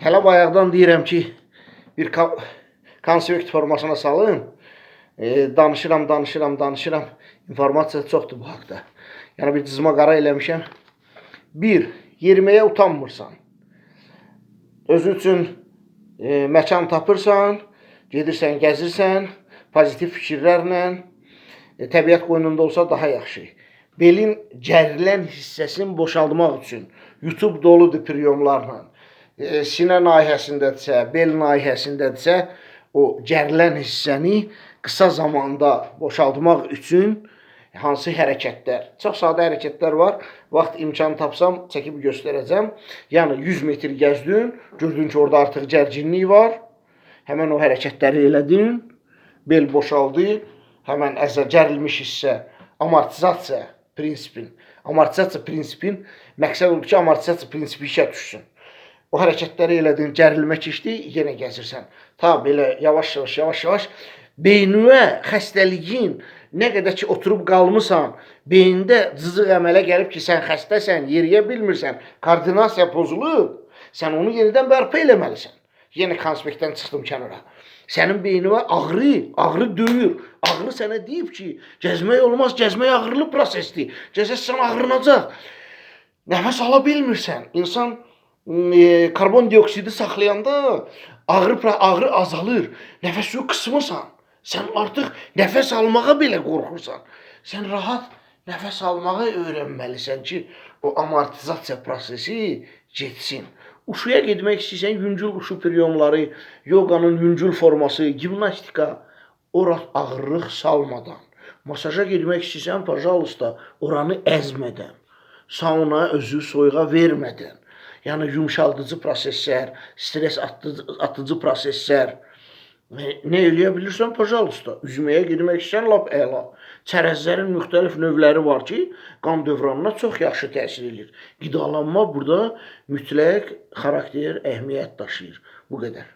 Hələ bayaqdan deyirəm ki, bir konspekt formasına salın. Danışıram. İnformasiya çoxdur bu haqda. Yəni bir cızma qara eləmişəm. 1. Yeriməyə utanmırsan. Özü üçün məkan tapırsan, gedirsən, gəzirsən, pozitiv fikirlərlə, təbiət qoynunda olsa daha yaxşı. Belin gərilən hissəsini boşaldmaq üçün YouTube doludur priyomlarla. Sinə nahiyəsindədirsə, bel nahiyəsindədirsə, o gərilən hissəni qısa zamanda boşaldmaq üçün hansı hərəkətlər? Çox sadə hərəkətlər var. Vaxt imkan tapsam çəkib göstərəcəm. Yəni 100 metr gəzdin, gördün ki, orada artıq gərginlik var. Həmən o hərəkətləri elədin, bel boşaldı, həmən gərilmiş hissə amortizasiya prinsipin məqsəd odur ki, amortizasiya prinsipi işə düşsün. O hərəkətləri elədin, gərilmə keçdi, yenə gəzirsən. Ta belə yavaş-yavaş beynünə xəstəliyin nə qədər ki oturub qalmısan, beyində cızıq əmələ gəlib ki, sən xəstəsən, yeriyə bilmirsən, koordinasiya pozulub, sən onu yenidən bərpa eləməlisən. Yenə konspektdən çıxdım kənara. Sənin beynivə ağrı döyür. Ağrı sənə deyib ki, gəzmək olmaz, gəzmək ağrılı prosesdir. Gəzəsən ağrınacaq. Nəfəs ala bilmirsən. İnsan karbon dioksidi saxlayanda ağrı azalır. Nəfəsi qısmırsan. Sən artıq nəfəs almağa belə qorxursan. Sən rahat nəfəs almağı öyrənməlisən ki, o amortizasiya prosesi getsin. Uşuya getmək istəyirsən, yüngül uşu priyomları, yoqanın yüngül forması, gimnastika, ora ağırlıq salmadan. Masaja getmək istəyirsən, pajalosta, oranı əzmədən, sauna özü soyuğa vermədən. Yəni yumşaldıcı proseslər, stres atıcı proseslər. Nə eləyə bilirsən, pajalosta. Üzməyə getmək istəyirsən, lap əla. Çərəzlərin müxtəlif növləri var ki, qan dövranına çox yaxşı təsir edir. Qidalanma burada mütləq xarakter, əhəmiyyət daşıyır. Bu qədər.